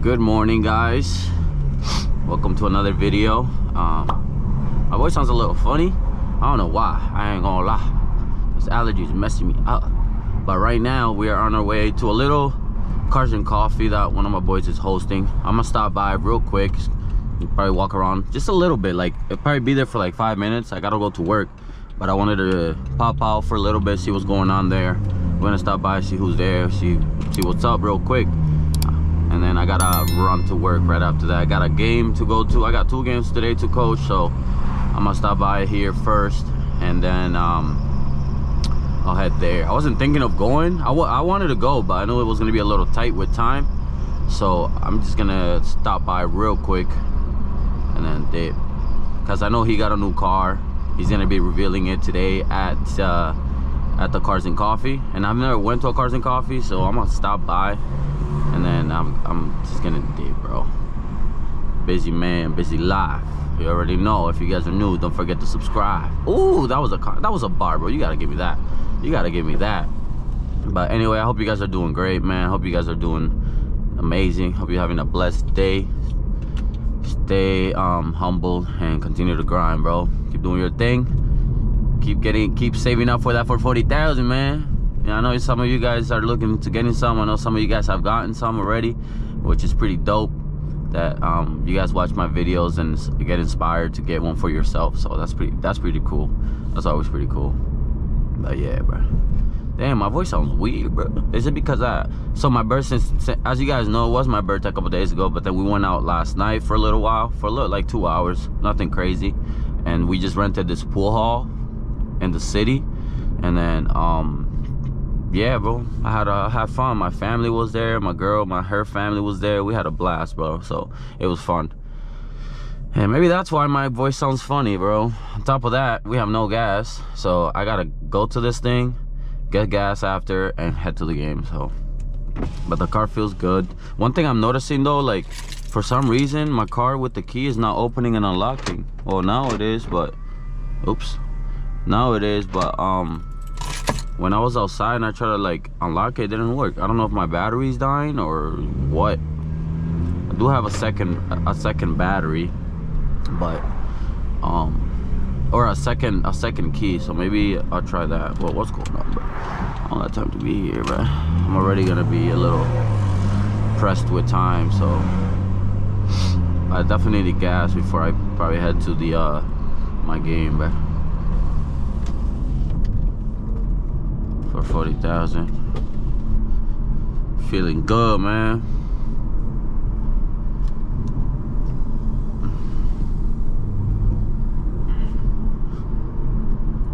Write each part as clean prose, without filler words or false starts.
Good morning, guys. Welcome to another video. My voice sounds a little funny. I don't know why. I ain't gonna lie. This allergies messing me up. But right now we are on our way to a little cars and coffee that one of my boys is hosting. I'm gonna stop by real quick. Probably walk around just a little bit. Like it'll probably be there for like 5 minutes. I gotta go to work, but I wanted to pop out for a little bit, see what's going on there. We're gonna stop by, see who's there, see what's up real quick. And then I gotta run to work right after that. I got a game to go to. I got 2 games today to coach, so I'm gonna stop by here first, and then I'll head there. I wasn't thinking of going. I wanted to go, but I knew it was gonna be a little tight with time, so I'm just gonna stop by real quick and then dip, because I know he got a new car. He's gonna be revealing it today at the Cars and Coffee, and I've never went to a Cars and Coffee, so I'm gonna stop by. And then I'm just gonna dip, bro. Busy man, busy life. You already know. If you guys are new, don't forget to subscribe. Ooh, that was a bar, bro. You gotta give me that. You gotta give me that. But anyway, I hope you guys are doing great, man. I hope you guys are doing amazing. Hope you're having a blessed day. Stay humble and continue to grind, bro. Keep doing your thing. Keep saving up for that 440,000, man. Yeah, I know some of you guys are looking to getting some. I know some of you guys have gotten some already, which is pretty dope that you guys watch my videos and get inspired to get one for yourself. So that's pretty cool. That's always pretty cool. But yeah, bro. Damn, my voice sounds weird, bro. Is it because so my birthday, as you guys know, it was my birthday a couple days ago, but then we went out last night for a little while, like 2 hours, nothing crazy, and we just rented this pool hall in the city, and then yeah, bro, I had fun. My family was there, my girl, her family was there. We had a blast, bro, so it was fun. And maybe that's why my voice sounds funny, bro. On top of that, we have no gas, so I gotta go to this thing, get gas after, and head to the game. So, but the car feels good. One thing I'm noticing though, like for some reason my car with the key is not opening and unlocking. Well, now it is, but oops, now it is, but when I was outside and I tried to like unlock it, it didn't work. I don't know if my battery's dying or what. I do have a second battery, but or a second key, so maybe I'll try that. Well, what's going on, bro? I don't have time to be here, bro. I'm already gonna be a little pressed with time, so I definitely need gas before I probably head to the my game, bro. For 40,000. Feeling good, man.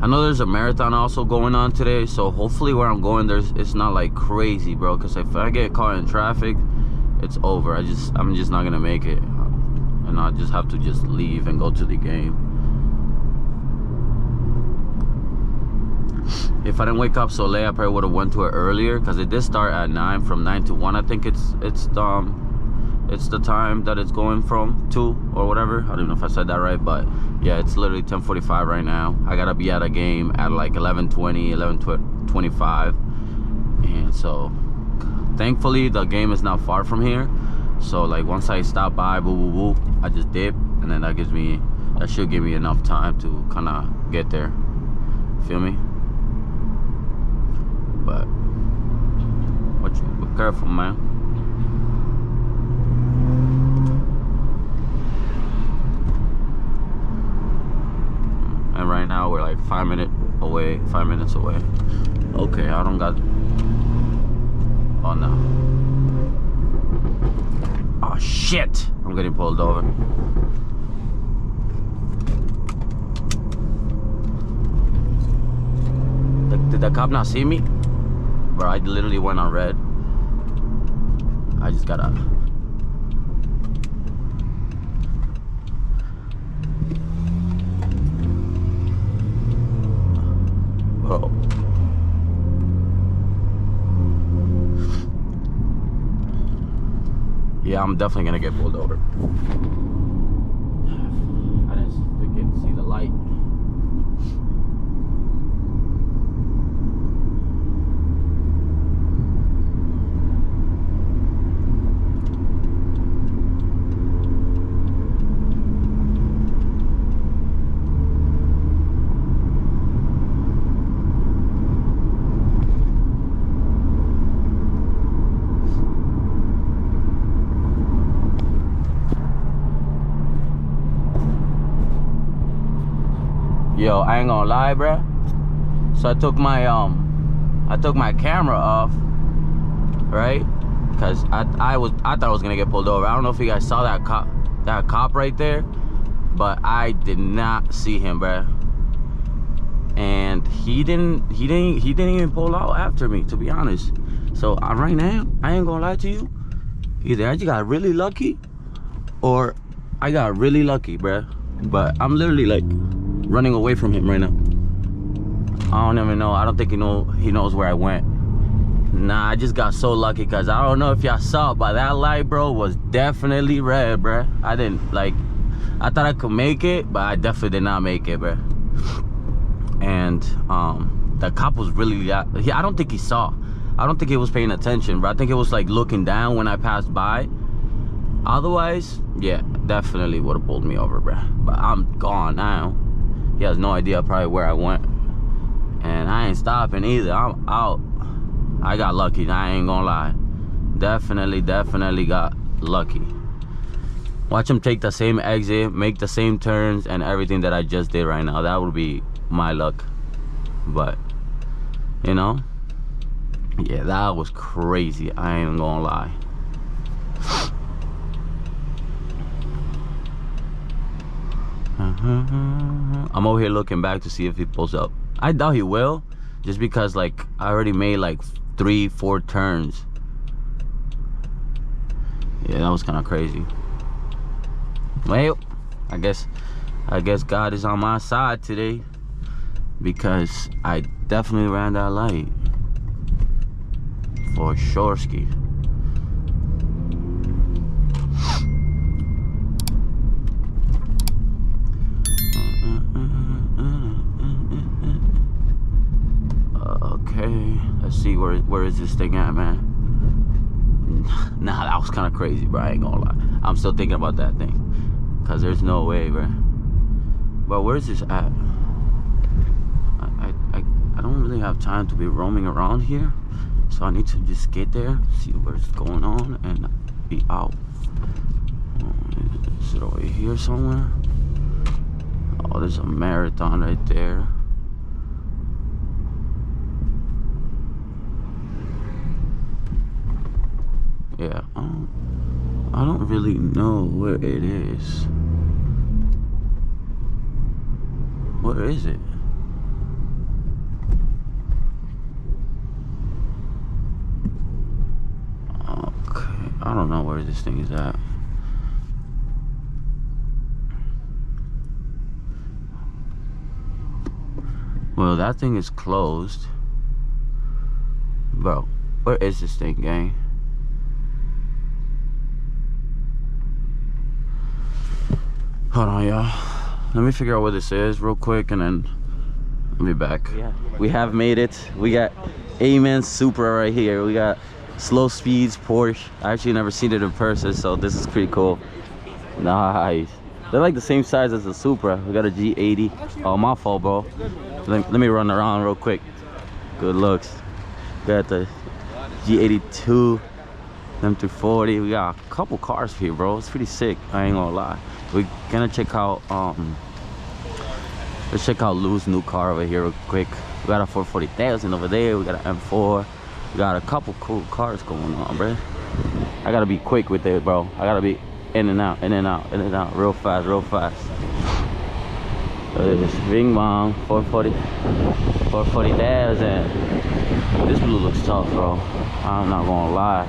I know there's a marathon also going on today, so hopefully where I'm going it's not like crazy, bro, because if I get caught in traffic, it's over. I'm just not gonna make it, and I just have to just leave and go to the game. If I didn't wake up so late, I probably would have went to it earlier, because it did start at 9, from 9 to 1. I think it's the time that it's going from, 2 or whatever. I don't even know if I said that right, but yeah, it's literally 10:45 right now. I gotta be at a game at like 11:20, 11:25, and so thankfully the game is not far from here. So like once I stop by, I just dip, and then that should give me enough time to kind of get there. Feel me? But be careful, man. And right now we're like 5 minutes away. Okay, I don't got. Oh no. Oh shit! I'm getting pulled over. Did the cop not see me? Bro, I literally went on red. I just gotta. Whoa. Yeah, I'm definitely gonna get pulled over. I didn't freaking see the light. Yo, I ain't gonna lie, bruh. So I took my camera off, right? Cause I thought I was gonna get pulled over. I don't know if you guys saw that cop right there, but I did not see him, bruh. And he didn't even pull out after me, to be honest. So right now, I ain't gonna lie to you. Either I just got really lucky, or I got really lucky, bruh. But I'm literally like running away from him right now. I don't even know. I don't think he knows where I went. Nah, I just got so lucky because I don't know if y'all saw, but that light, bro, was definitely red, bruh. I thought I could make it, but I definitely did not make it, bruh. And the cop was really, I don't think he saw. I don't think he was paying attention, but I think it was like looking down when I passed by. Otherwise, yeah, definitely would have pulled me over, bruh. But I'm gone now. He has no idea probably where I went. And I ain't stopping either. I'm out. I got lucky, I ain't gonna lie. Definitely got lucky. Watch him take the same exit, make the same turns and everything that I just did right now. That would be my luck. But, you know, yeah, that was crazy. I ain't gonna lie. I'm over here looking back to see if he pulls up. I doubt he will, just because like I already made like 3-4 turns. Yeah, that was kind of crazy. Well, I guess God is on my side today, because I definitely ran that light for sure ski. Okay, let's see where is this thing at, man. Nah, that was kind of crazy, bro. I ain't gonna lie. I'm still thinking about that thing, cause there's no way, bro. But where's this at? I don't really have time to be roaming around here, so I need to just get there, see what's going on, and be out. Is it over here somewhere? Oh, there's a marathon right there. Yeah, I don't really know where it is. Where is it? Okay, I don't know where this thing is at. Well, that thing is closed. Bro, where is this thing, gang? Hold on, y'all. Let me figure out what this is real quick, and then I'll be back. Yeah, we have made it. We got Amen Supra right here. We got slow speeds Porsche. I actually never seen it in person, so this is pretty cool. Nice. They're like the same size as the Supra. We got a G80. Oh, my fault, bro. Let me run around real quick. Good looks. Got the G82, M340. We got a couple cars here, bro. It's pretty sick. I ain't gonna lie. We're gonna check out let's check out Lou's new car over here real quick. We got a 440,000 over there. We got an M4. We got a couple cool cars going on, bro. I gotta be quick with it, bro. I gotta be in and out, in and out, in and out, real fast, real fast. This Bing Bong 440,000. This blue looks tough, bro. I'm not gonna lie.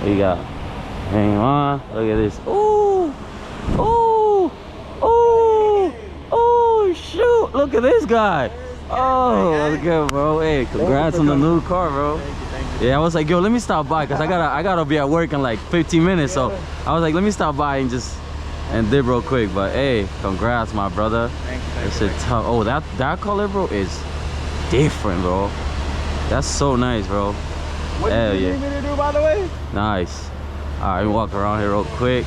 We got Bing Bong. Look at this. Ooh. Oh, oh, oh, shoot. Look at this guy. Oh, look at, bro. Hey, congrats on the new car, bro. Thank you. Yeah, I was like, yo, let me stop by, because I gotta be at work in like 15 minutes. So I was like, let me stop by and dip real quick. But hey, congrats, my brother. Thank you. It's a tough. Oh, that color, bro, is different, bro. That's so nice, bro. What do you need me to do, by the way? Nice. All right, walk around here real quick.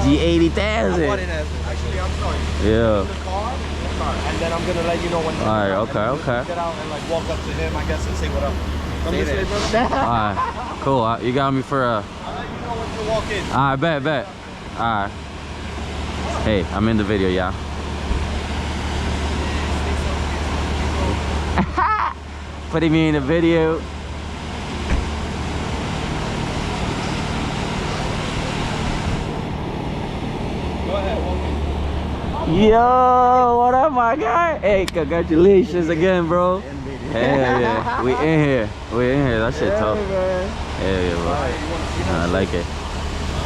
G80,000. Actually, I'm sorry. Yeah. The car, and then I'm gonna let you know when. All right. Okay. Okay. Get out and like walk up to him, I guess, and say what up. Come this way, brother. All right. Cool. You got me for a. I'll let you know when you walk in. All right. Bet. All right. Hey, I'm in the video, yeah. Putting me in the video. Go ahead, Yo, what up, my guy? Hey, congratulations again, bro. Hell yeah, we in here. We in here. That shit tough. Hell yeah, bro. I like it.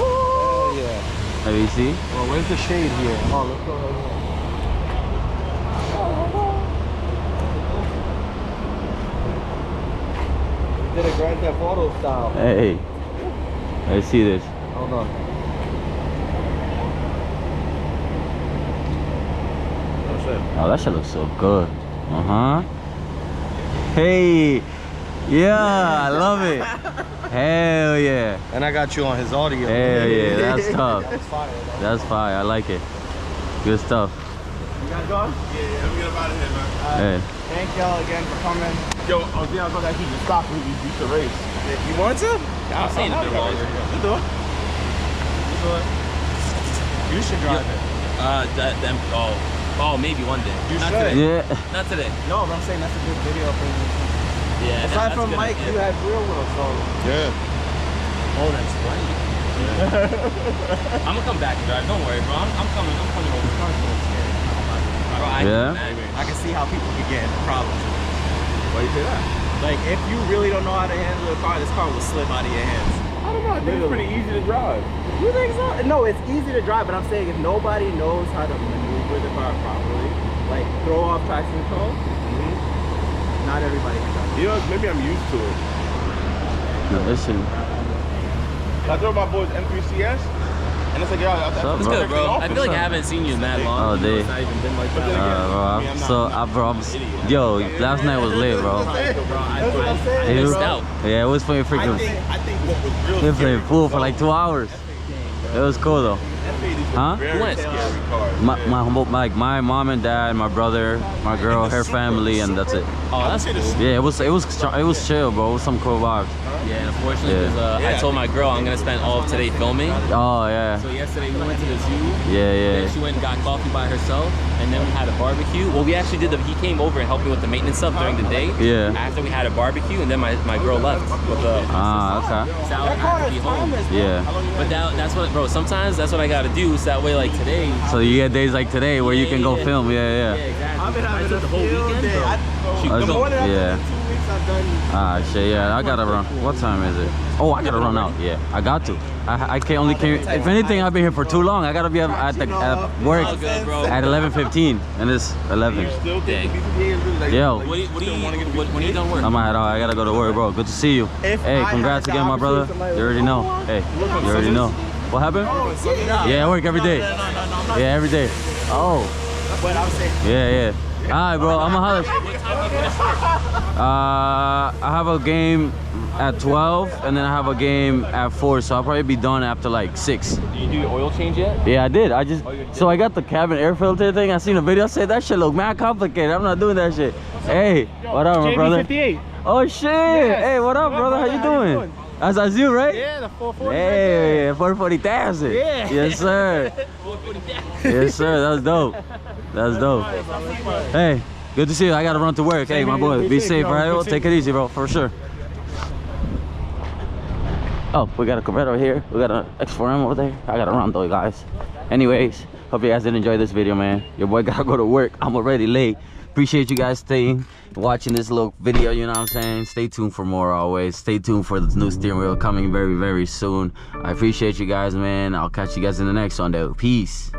Oh, yeah. Have you see? Well, where's the shade here? Oh, let's go right here. We did a Grand Theft Auto style. Hey, let's see this. Hold on. Oh, that shit looks so good. Hey, yeah, I love it. Hell yeah. And I got you on his audio. Hell yeah, that's tough. That's fire. That's fire. I like it. Good stuff. You guys going? Yeah, I'm getting out of here, man. Hey. Thank y'all again for coming. Yo, I was going to actually just stop when we beat the race. You want to? Yeah, I'm saying a bit longer. You do it. You should drive it. Oh, maybe one day. You Not should. today. Yeah. Not today. No, but I'm saying that's a good video for you. Yeah. Aside from Mike, you had real wheels, so. Yeah. Oh, that's right. Yeah. I'm gonna come back and drive. Don't worry, bro. I'm coming over. Bro, I can see how people could get into problems. Why you say that? Like, if you really don't know how to handle a car, this car will slip out of your hands. I don't know. I think it's pretty easy to drive. You think so? No, it's easy to drive, but I'm saying if nobody knows how to maneuver the car properly, like throw off traction control, not everybody can drive. You know, maybe I'm used to it. No, listen. I drove my boy's M3CS, and it's like, yo, What's up, It's bro? good, bro. I feel like I haven't seen you in that long. Oh, dude. It's not even been like But then that. again, Bro, yo, last night was lit, bro. I missed out. Yeah, it was playing freaking. I think what was real We played pool for like 2 hours. It was cool though. Huh? very went? scary cars. My mom and dad, my brother, my girl, her family, and that's it. Oh, that's cool. Yeah, it was chill, bro. It was some cool vibes. Yeah, and unfortunately, because I told my girl I'm gonna spend all of today filming. Oh yeah. So yesterday we went to the zoo. Yeah, Then yeah. she went and got coffee by herself, and then we had a barbecue. Well, we actually did he came over and helped me with the maintenance stuff during the day. Yeah. After we had a barbecue, and then my girl left with the Okay. salad. I had to be home. Yeah. But that's what, bro. Sometimes that's what I gotta do. So that way, like today. So you get days like today where you can go film. Yeah, Yeah, yeah. exactly. I've been having I took the whole weekend. day. Bro. The more than I've Yeah. done in 2 weeks, I've done. Ah, shit, yeah, I gotta run. What time is it? Oh, I gotta run out. Yeah, I got to. I can't only came. If anything, I've been here for too long. I gotta be at work All good, bro. at 11:15, and it's 11. Still think Yeah. BPA is really like. Yo. When are you done work? I'm at all. I gotta go to work, bro. Good to see you. If Hey, I congrats had the again, my brother. opportunity to You already know. Hey, you already know. What happened? Yeah, I work every day. Yeah, every day. Oh. But I'm saying. Yeah, yeah. All right, bro. I'm a holler. I have a game at 12, and then I have a game at 4, so I'll probably be done after like 6. Did you do your oil change yet? Yeah, I did. So I got the cabin air filter thing. I seen a video. I said that shit look mad complicated. I'm not doing that shit. Hey, what up, my brother? Oh shit! Hey, what up, brother? How you doing? That's you, right? Yeah, the 440. Hey, 440,000. Yeah. Yes, sir. Yes, sir. That's dope. That's dope. Hey, good to see you. I gotta run to work. Hey, my boy, be safe, right? Well, take it easy, bro, for sure. Oh, we got a Corvette over here. We got an X4M over there. I gotta run though, guys. Anyways, hope you guys did enjoy this video, man. Your boy gotta go to work. I'm already late. Appreciate you guys staying, watching this little video, you know what I'm saying? Stay tuned for more always. Stay tuned for the new steering wheel coming very, very soon. I appreciate you guys, man. I'll catch you guys in the next one, though. Peace.